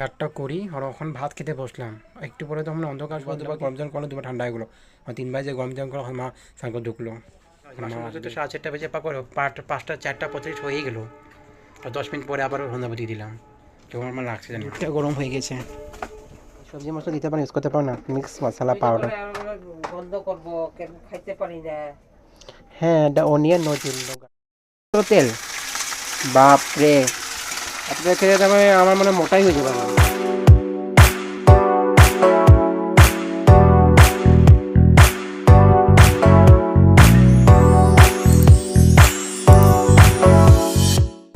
একটা করি আর এখন ভাত খেতে বসলাম। একটু পরে তখন অন্ধকার দুবার গরম জল করলো, দুবার ঠান্ডা হয়ে গেলো। তিনবার যে গরম জল করলো মা স্নান করে ঢুকলো। তো 4:30 বেজে পাকড় 5টা 4:25 হয়েই গেলো। আর 10 মিনিট পরে আবার সন্ধ্যা দিয়ে দিলাম। কেমন আমার লাগছে জানি, দুধটা গরম হয়ে গেছে। সবজি মশলা দিতে পারি, ইউজ করতে পারো না, মিক্স মশলা পাউডার বন্ধ করবো, খাইতে পারি না। হ্যাঁ, এটা অনিয়ন নজরুল তেল। বাপরে, আপনার খেলে তবে আমার মনে মোটাই হয়ে যাবে।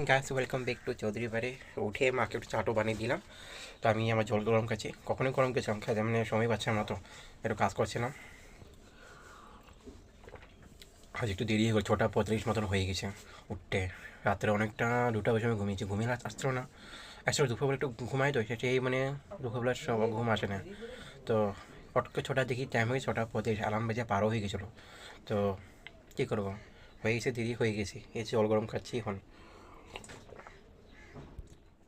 Guys, welcome back to Chowdhury বাড়ি। উঠে মাকে একটু চাটও বানিয়ে দিলাম। তো আমি আমার জল গরম খাচ্ছি, কখনোই গরম খেয়েছিলাম, খাই মানে সময় পাচ্ছিলাম না, তো একটু কাজ করছিলাম। আজ একটু দেরি হয়ে গেল, 6:35 মতন হয়ে গেছে উঠতে। রাত্রে অনেকটা 2টা বছর আমি ঘুমিয়েছি, ঘুমিয়ে আসতো না। অ্যাকচুয়ালি দুপুরবেলা একটু ঘুমাই, তো সেটাই মানে দুপুরবেলা সব ঘুম আসে না। তো ফটকে 6টা দেখি টাইম হয়ে 6:35, অ্যালার্ম বেজে পারও হয়ে গেছিলো। তো কী করবো, হয়ে গেছে, দেরি হয়ে গেছি। এই জল গরম খাচ্ছি এখন।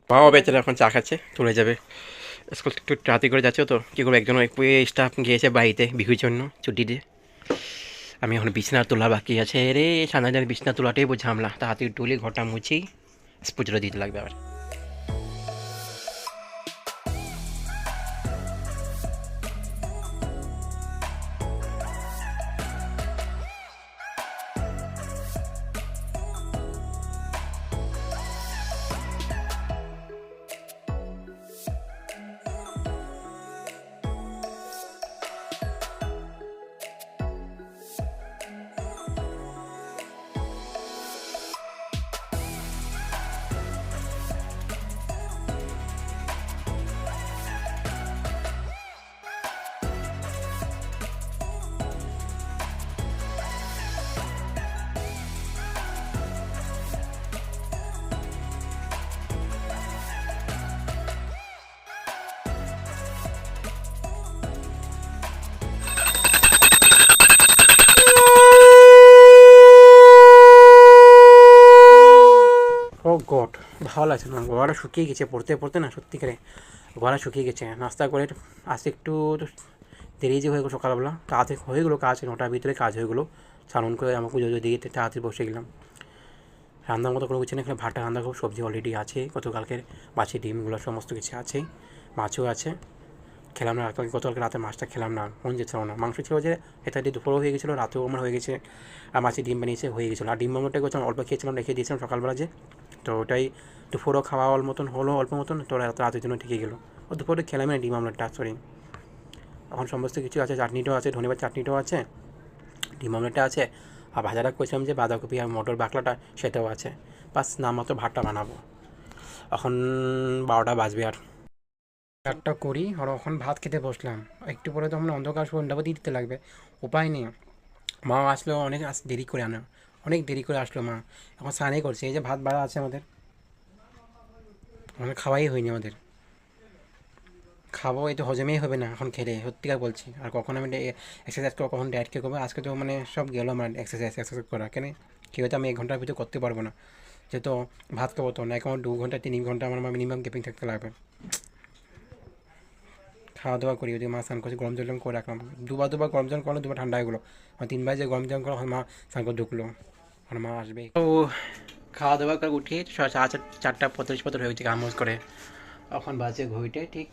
মাও বেচারা এখন চা খাচ্ছে, চলে যাবে স্কুল, একটু রাতে করে যাচ্ছে। তো কী করবো, একজন স্টাফ গিয়েছে বাড়িতে বিহুর জন্য ছুটি দিয়ে। আমি এখন বিছনা তোলা বাকি আছে রে, সামনে বিছনা তোলাটাই ঝামেলা। তাড়াতাড়ি তুলি, ঘরটা মুছি, পুজোটা দিতে লাগবে আবার। ও গড, ভালো লাগছে না, গলা শুকিয়ে গেছে পড়তে পড়তে না, সত্যিকারে গলা শুকিয়ে গেছে। নাস্তা করে আসতে একটু দেরি যে হয়ে গেলো, সকালবেলা কাজ হয়ে গেলো, কাজ 9টার ভিতরে কাজ হয়ে গেলো। স্নান করে আমাকে পুজো দিয়ে তাড়াতাড়ি বসে গেলাম। রান্নার মতো কোনো কিছু না, এখানে ভাতটা রান্না করবো, সবজি অলরেডি আছে, গতকালকের মাছের ডিমগুলো সমস্ত কিছু আছেই, মাছও আছে। খেলাম না গতকালকে রাতে, মাছটা খেলাম না, মন যেছিল না। মাংস ছিল যে এটা দিয়ে দুপুরও হয়ে গেছিলো, রাতেও আমার হয়ে গেছে। আর মাছের ডিম বানিয়েছে, হয়ে গেছিলো। আর ডিম বানানোটা করছিলাম, অল্প খেয়েছিলাম, রেখে দিয়েছিলাম সকালবেলা যে। তো ওটাই দুপুরও খাওয়া মতন হলো, অল্প মতন। তো রাতের জন্য ঠিকই গেলো। ও দুপুরে খেলাম না ডিম আমলেটটা, সরি। এখন সমস্ত কিছু আছে, চাটনিটাও আছে, ধনেবার চাটনিটাও আছে, ডিম আমলেটটা আছে। আর ভাজাটা করছিলাম যে বাঁধাকপি আর মটর বাকলাটা, সেটাও আছে। বাস নাম মতো ভাতটা বানাবো। এখন 12টা বাজবে আর একটা করি আর এখন ভাত খেতে বসলাম। একটু পরে তখন অন্ধকার সন্ধ্যা দিয়ে দিতে লাগবে, উপায় নেই। মা আসলো অনেক দেরি করে, অনেক দেরি করে আসলো মা। এখন স্নানই করছে, এই যে ভাত বাড়া আছে আমাদের, আমাদের খাওয়াই হয়নি আমাদের। খাবো, এই তো হজমেই হবে না এখন খেলে, সত্যিকার বলছি। আর কখন আমি এক্সারসাইজ করবো, কখন ডায়েট কে করবো, আজকে তো মানে সব গেলো আমার এক্সারসাইজ করা। কেন কী হয়তো আমি 1 ঘন্টার ভিতরে করতে পারবো না, যেহেতু ভাত খাবো। তো না, এখন 2 ঘন্টা 3 ঘন্টা আমার মিনিমাম গ্যাপিং থাকতে লাগবে। খাওয়া দাওয়া করি, ওদিকে মা স্নান করছে, গরম জল করে রাখলাম। দুবার গরম জল করলো, দুবার ঠান্ডা হয়ে গেলো। তিনবার যে গরম জল করলো, মা স্নান করে ঢুকলো, আর মা আসবে। তো খাওয়া দাওয়া করে উঠে 4:35 হয়ে গেছে, কামজ করে। এখন বাজে ঘড়িতে ঠিক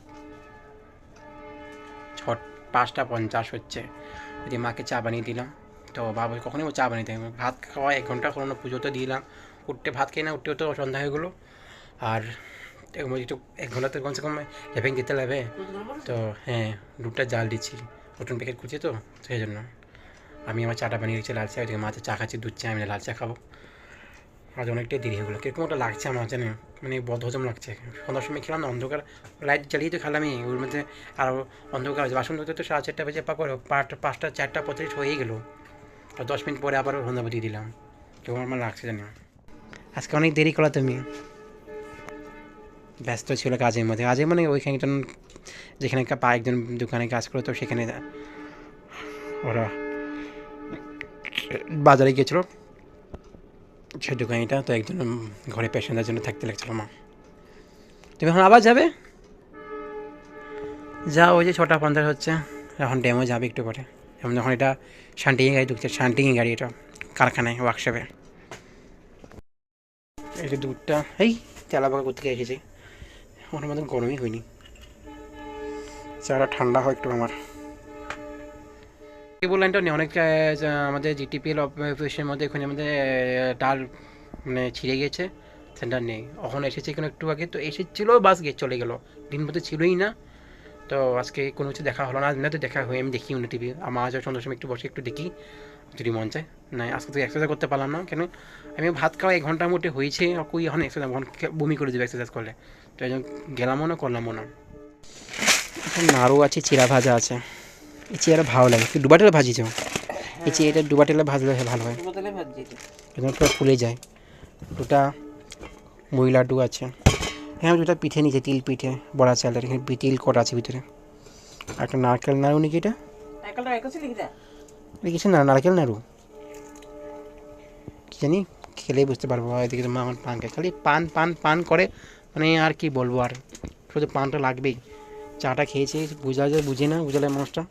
5:50 হচ্ছে। যদি মাকে চা বানিয়ে দিলাম, তো বাবা কখনই ও চা বানিয়ে দেয়। ভাত খাওয়া 1 ঘন্টা হলো না, পুজোতে দিলাম। উঠতে ভাত খেয়ে না, উঠতেও তো সন্ধ্যা হয়ে গেলো। আর একটু 1 ঘন্টাতে কমসে কম রেপিং দিতে লাগবে। তো হ্যাঁ, দুধটা জাল দিচ্ছি, নতুন প্যাকেট খুঁজছি, তো সেই জন্য আমি আমার চাটা বানিয়ে দিচ্ছি, লাল চা। ওইদিকে মাছের চা খাচ্ছি, দুধ চা, আমি লাল চা খাবো। আজ অনেকটাই দেরি হয়ে গেলো, কীরকম একটা লাগছে আমার জানে, মানে বদহজম লাগছে। সন্ধ্যার সময় খেলাম না, অন্ধকার লাইট জ্বালিয়ে তো খেলামই, ওর মধ্যে আরও অন্ধকার। বাসন ধুতে তো 4:30 বেজে পাকড় 5টা 4:25 হয়েই গেলো। আর 10 মিনিট পরে আবার সন্ধ্যা দিয়ে দিলাম। কেমন আমার লাগছে জানি। আজকে অনেক দেরি করো তুমি। ব্যস্ত ছিল কাজের মধ্যে, মানে ওইখানে একজন, যেখানে একজন দোকানে কাজ করো, তো সেখানে ওরা বাজারে গিয়েছিলো, সে দোকানিটা। তো একজন ঘরে পেশেন্টের জন্য থাকতে লাগছিল মা। তুমি এখন আবার যাবে? যা ওই যে 6:50 হচ্ছে, এখন ডেমো যাবে একটু করে। যেমন যখন এটা শান্টিং গাড়ি ঢুকছে, শান্টিং গাড়ি এটা কারখানায় ওয়ার্কশপে। এই যে দুধটা এই তেলাবাগা করতে এসেছি, ওনার মতন গরমই হয়নি, চাটা ঠান্ডা হয় একটু আমার। কেবল লাইনটা নেই অনেক, আমাদের জিটিপিএল অফিসের মধ্যে এখানে আমাদের তার মানে ছিঁড়ে গিয়েছে, সেন্টার নেই। এখন এসেছে এখানে একটু আগে, তো এসেছিলো বাস গিয়ে চলে গেলো, দিন মতো ছিলই না। তো আজকে কোনো কিছু দেখা হলো না, না তো দেখা হয় আমি দেখি না টিভি, আমার আজ সন্ধ্যার সময় একটু বসে একটু দেখি যদি মন চায়। না আজকে তো এক্সারসাইজ করতে পারলাম না, কেন আমি ভাত খাওয়া 1 ঘন্টার মধ্যে হয়েছে, কই এখন এক্সারসাইজ বমি করে দেবে এক্সারসাইজ করলে, তো এই জন্য গেলামও না করলামও না। এখন নাড়ু আছে, চিরা ভাজা আছে, এই চিরা ভালো লাগে, তুই ডুবা তেলে ভাজিছ, এই চিরাটা ডুবা তেলে ভাজলে ভালো হয়, বোতলে ভাজি এটা। একদম পুরো ফুলে যায়। দুটা মুড়ি লাড্ডু আছে, এখানে দুটা পিঠে নিচে, তিল পিঠে বড়া চালের, এখানে তিল কটা আছে ভিতরে, আর একটা নারকেল নাড়ু নাকি এটা, নারকেলটা রেখেছি লিখিটা। এটা কিছু না, নারকেল নাড়ু কি জানি, খেলেই বুঝতে পারবো। এদিকে তো মা আমার পান খায়, খালি পান পান পান করে, মানে আর কি বলবো, আর শুধু পানটা লাগবেই। চাটা খেয়েছি, বুঝা যায় বুঝে না, বুঝালে মানুষটা।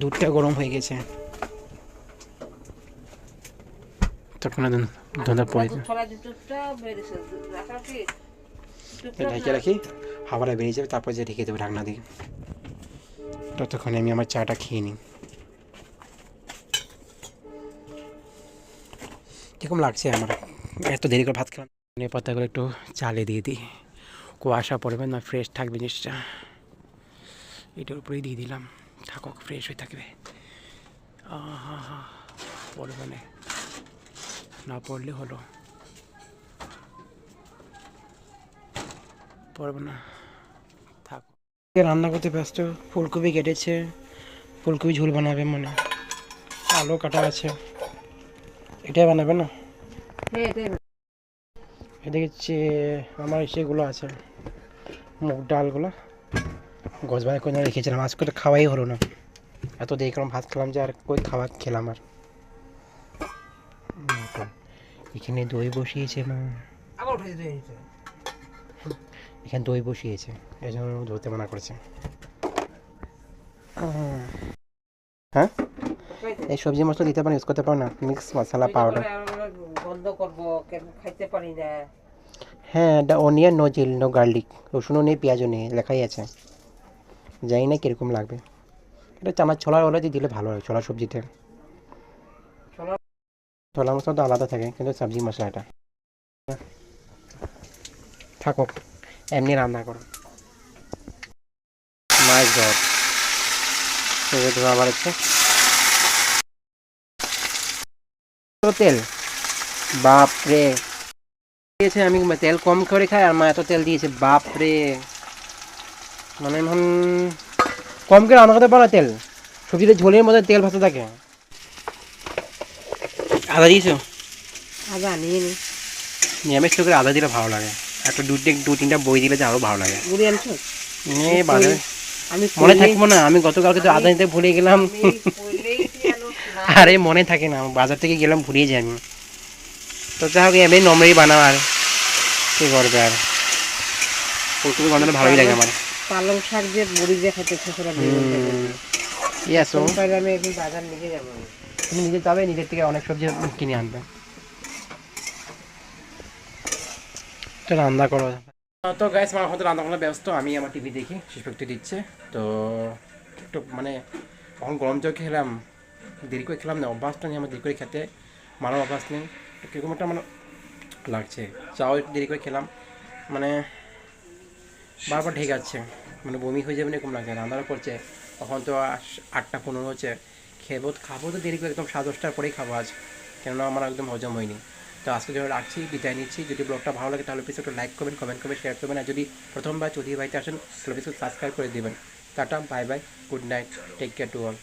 দুধটা গরম হয়ে গেছে, তখন ধন্দা পড়ে দুধ ছড়া দুধটা বেরিয়েছে রাখা কি ঢেকে রাখি, হাওয়াটা বেরিয়ে যাবে, তারপর যে ঢেকে দেবো ঢাকনা দিয়ে। ততক্ষণে আমি আমার চাটা খেয়ে নিই। কীরকম লাগছে আমার, এত দেরি করে ভাত খেলাম। ধনে পাতাগুলো একটু চালে দিয়ে দিই, কুয়াশা পড়বে না, ফ্রেশ থাকবে জিনিসটা। এটার উপরেই দিয়ে দিলাম, থাকুক ফ্রেশ হয়ে থাকবে। পড়বে না পড়লে হলো, পড়বে না থাক। রান্না করতে ব্যস্ত, ফুলকপি কেটেছে, ফুলকপি ঝোল বানাবে মানে, আলু কাটা আছে, এটাই বানাবে না। এদিকে আমার সেগুলো আছে, মুগ ডালগুলো গছ ভাই করে রেখেছিলাম, আজ করে খাওয়াই হলো না, এত দেরি করে ভাত খেলাম যে আর কই খাওয়া খেলাম আর। এখানে দই বসিয়েছে মা, আবার উঠে যেতে। এখানে দই বসিয়েছে, এই জন্য ধরতে মানা করেছে। হ্যাঁ এই সবজি মশলা দিতে পারো, ইউজ করতে পারো না, মিক্স মশলা পাউডার। বন্ধ করব, কেন খাইতে পারি না। হ্যাঁ দ্য অনিয়ন নো জিল নো গার্লিক, রসুনও নেই পেঁয়াজও নেই, লেখাই আছে, জানি না কীরকম লাগবে। এটা চানার ছোলার ওলা দিয়ে দিলে ভালো হয়, ছোলা সবজিতে। ছোলা মশলা তো আলাদা থাকে, কিন্তু সবজি মশলা এটা থাকুক, এমনি রান্না করো। মাই গড, ধোয়া আবার হচ্ছে তেল, বাপরে দিয়েছে। আমি তেল কম করে খাই, আর মা এত তেল দিয়েছে, বাপরে। মানে এখন কম করে রান্না করতে পারো, তেল সবজিতে ঝোলের মধ্যে তেল ভাসতে থাকে। আদা দিয়েছো? আদা নিয়ে নি, নিরামিষ লোকের আদা দিলে ভালো লাগে, একটা দু তিনটা বই দিলে যে আরও ভালো লাগে। গুড়ি আনছো? বাজারে আমি মনে থাকবো না, আমি গতকালকে তো আদা নিতে ভুলে গেলাম। আরে মনে থাকে না, বাজার থেকে গেলাম ভুলিয়ে যাই আমি। তো যাই হোক, এমনি নম্বরেই বানাও, আর কী করবে আর। ফুলকপি গন্ধটা ভালোই লাগে আমার। পালং শাক দিয়ে বড়ি দিয়ে খেতে ছোটরা ইয়েস, ও আমি একদিন বাজার নিয়ে যাবো। তুমি নিজে যাবে, নিজের থেকে অনেক সবজি কিনে আনবে, তো রান্না করো। তো গাইস আমার হয়তো রান্না করার ব্যস্ত, আমি আমার টিভি দেখি, শিশুশক্তি দিচ্ছে। তো একটু মানে এখন গরম জল খেলাম, দেরি করে খেলাম না, অভ্যাসটা নেই আমার দেরি করে খেতে, মারার অভ্যাস নেই, তো কীরকম একটা মানে লাগছে। চাও একটু দেরি করে খেলাম, মানে বারবার ঢেকে যাচ্ছে, মানে বমি হয়ে যাবে না এরকম লাগছে। রান্নাটা করছে তখন তো 8টা 15 হচ্ছে, খাবো তো দেরি করে, একদম 10:30টার পরেই খাবো আজ, কেননা আমার একদম হজম হয়নি। তো আজকে জন্য রাখছি, বিদায় নিচ্ছি। যদি ব্লগটা ভালো লাগে তাহলে প্লিজ একটু লাইক করবেন, কমেন্ট করবেন, শেয়ার করবেন, আর যদি প্রথমবার চৌধুরী বাড়িতে আসেন তাহলে প্লিজ সাবস্ক্রাইব করে দেবেন। Tata, bye bye, good night, take care to all.